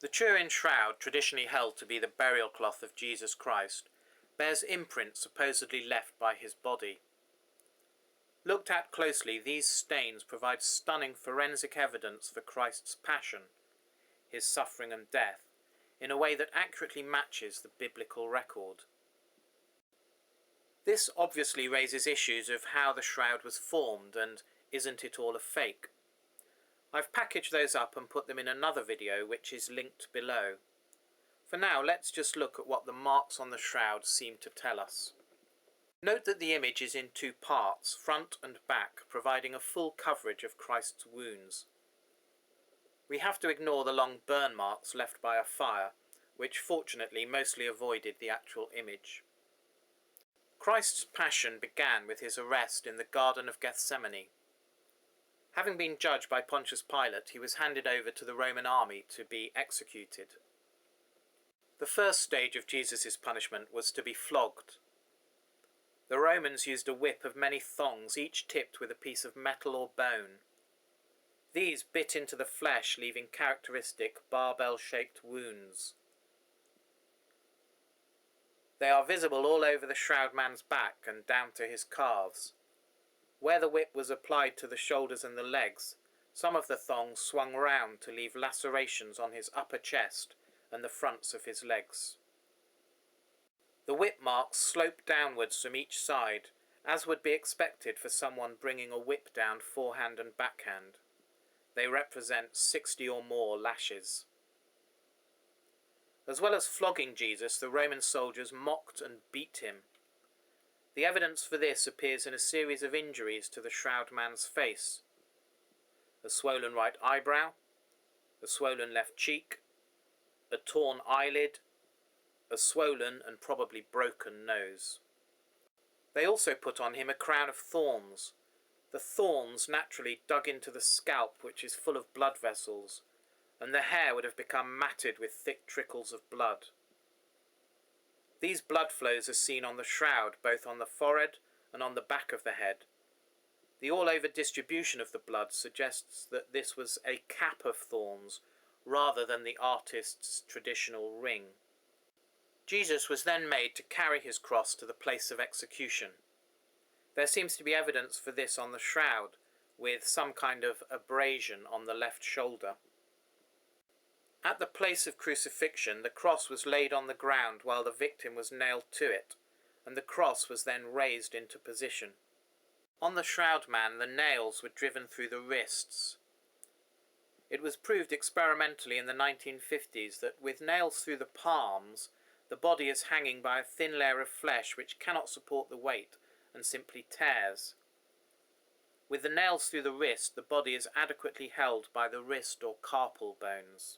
The Turin Shroud, traditionally held to be the burial cloth of Jesus Christ, bears imprints supposedly left by his body. Looked at closely, these stains provide stunning forensic evidence for Christ's passion, his suffering and death, in a way that accurately matches the biblical record. This obviously raises issues of how the shroud was formed and isn't it all a fake? I've packaged those up and put them in another video which is linked below. For now, let's just look at what the marks on the shroud seem to tell us. Note that the image is in two parts, front and back, providing a full coverage of Christ's wounds. We have to ignore the long burn marks left by a fire, which fortunately mostly avoided the actual image. Christ's passion began with his arrest in the Garden of Gethsemane. Having been judged by Pontius Pilate, he was handed over to the Roman army to be executed. The first stage of Jesus' punishment was to be flogged. The Romans used a whip of many thongs, each tipped with a piece of metal or bone. These bit into the flesh, leaving characteristic barbell-shaped wounds. They are visible all over the shroud man's back and down to his calves. Where the whip was applied to the shoulders and the legs, some of the thongs swung round to leave lacerations on his upper chest and the fronts of his legs. The whip marks sloped downwards from each side, as would be expected for someone bringing a whip down forehand and backhand. They represent 60 or more lashes. As well as flogging Jesus, the Roman soldiers mocked and beat him. The evidence for this appears in a series of injuries to the shroud man's face. A swollen right eyebrow, a swollen left cheek, a torn eyelid, a swollen and probably broken nose. They also put on him a crown of thorns. The thorns naturally dug into the scalp, which is full of blood vessels, and the hair would have become matted with thick trickles of blood. These blood flows are seen on the shroud, both on the forehead and on the back of the head. The all-over distribution of the blood suggests that this was a cap of thorns rather than the artist's traditional ring. Jesus was then made to carry his cross to the place of execution. There seems to be evidence for this on the shroud, with some kind of abrasion on the left shoulder. At the place of crucifixion, the cross was laid on the ground while the victim was nailed to it, and the cross was then raised into position. On the shroud man, the nails were driven through the wrists. It was proved experimentally in the 1950s that with nails through the palms, the body is hanging by a thin layer of flesh which cannot support the weight and simply tears. With the nails through the wrist, the body is adequately held by the wrist or carpal bones.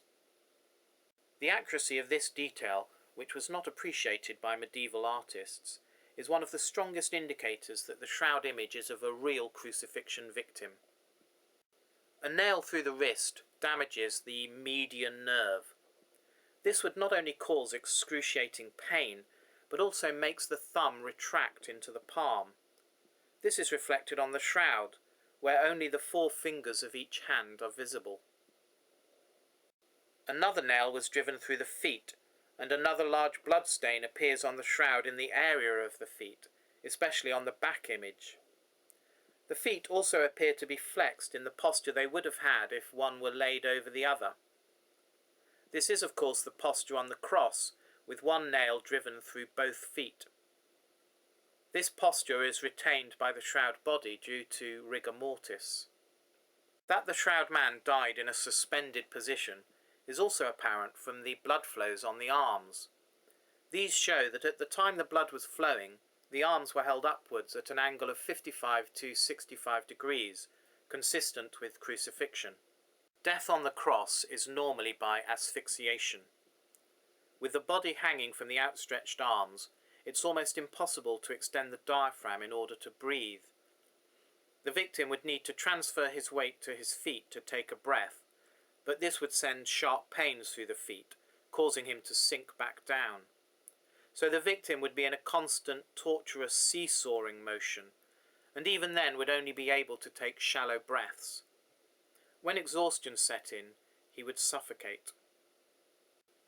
The accuracy of this detail, which was not appreciated by medieval artists, is one of the strongest indicators that the shroud image is of a real crucifixion victim. A nail through the wrist damages the median nerve. This would not only cause excruciating pain, but also makes the thumb retract into the palm. This is reflected on the shroud, where only the 4 fingers of each hand are visible. Another nail was driven through the feet, and another large bloodstain appears on the shroud in the area of the feet, especially on the back image. The feet also appear to be flexed in the posture they would have had if one were laid over the other. This is of course the posture on the cross, with one nail driven through both feet. This posture is retained by the shroud body due to rigor mortis. That the shroud man died in a suspended position is also apparent from the blood flows on the arms. These show that at the time the blood was flowing, the arms were held upwards at an angle of 55 to 65 degrees, consistent with crucifixion. Death on the cross is normally by asphyxiation. With the body hanging from the outstretched arms, it's almost impossible to extend the diaphragm in order to breathe. The victim would need to transfer his weight to his feet to take a breath, but this would send sharp pains through the feet, causing him to sink back down. So the victim would be in a constant, torturous seesawing motion, and even then would only be able to take shallow breaths. When exhaustion set in, he would suffocate.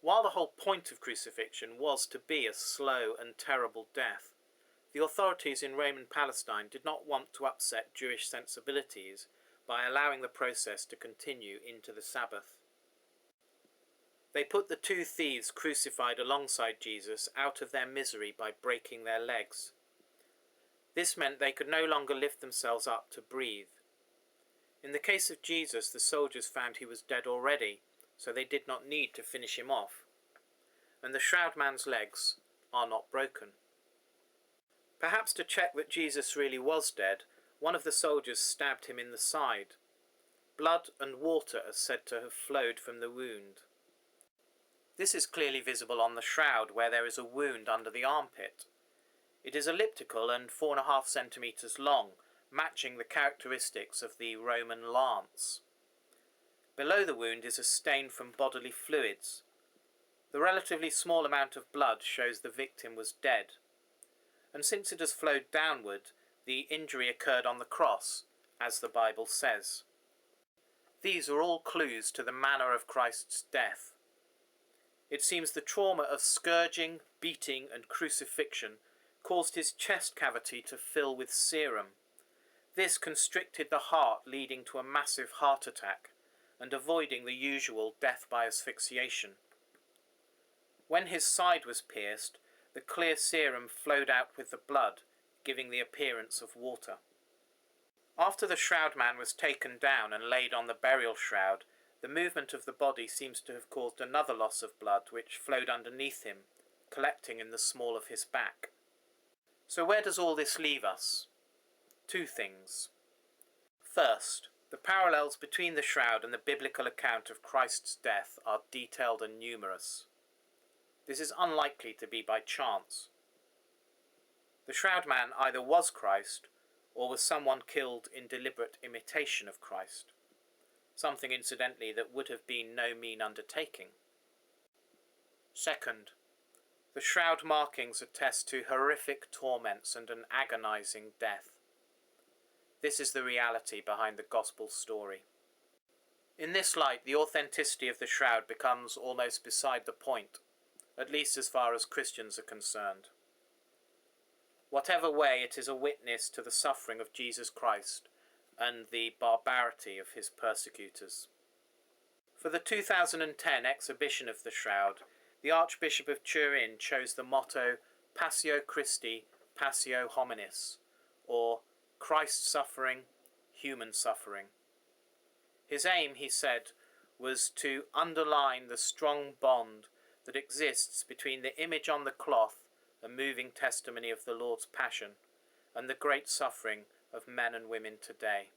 While the whole point of crucifixion was to be a slow and terrible death, the authorities in Roman Palestine did not want to upset Jewish sensibilities by allowing the process to continue into the Sabbath. They put the two thieves crucified alongside Jesus out of their misery by breaking their legs. This meant they could no longer lift themselves up to breathe. In the case of Jesus, the soldiers found he was dead already, so they did not need to finish him off. And the shroud man's legs are not broken. Perhaps to check that Jesus really was dead, one of the soldiers stabbed him in the side. Blood and water are said to have flowed from the wound. This is clearly visible on the shroud, where there is a wound under the armpit. It is elliptical and 4.5 centimetres long, matching the characteristics of the Roman lance. Below the wound is a stain from bodily fluids. The relatively small amount of blood shows the victim was dead. And since it has flowed downward, the injury occurred on the cross, as the Bible says. These are all clues to the manner of Christ's death. It seems the trauma of scourging, beating, and crucifixion caused his chest cavity to fill with serum. This constricted the heart, leading to a massive heart attack, and avoiding the usual death by asphyxiation. When his side was pierced, the clear serum flowed out with the blood, giving the appearance of water. After the shroud man was taken down and laid on the burial shroud, the movement of the body seems to have caused another loss of blood, which flowed underneath him, collecting in the small of his back. So where does all this leave us? Two things. First, the parallels between the shroud and the biblical account of Christ's death are detailed and numerous. This is unlikely to be by chance. The shroud man either was Christ, or was someone killed in deliberate imitation of Christ. Something, incidentally, that would have been no mean undertaking. Second, the shroud markings attest to horrific torments and an agonizing death. This is the reality behind the gospel story. In this light, the authenticity of the shroud becomes almost beside the point, at least as far as Christians are concerned. Whatever way, it is a witness to the suffering of Jesus Christ and the barbarity of his persecutors. For the 2010 exhibition of the shroud, the Archbishop of Turin chose the motto Passio Christi, Passio Hominis, or Christ's suffering, human suffering. His aim, he said, was to underline the strong bond that exists between the image on the cloth, a moving testimony of the Lord's passion, and the great suffering of men and women today.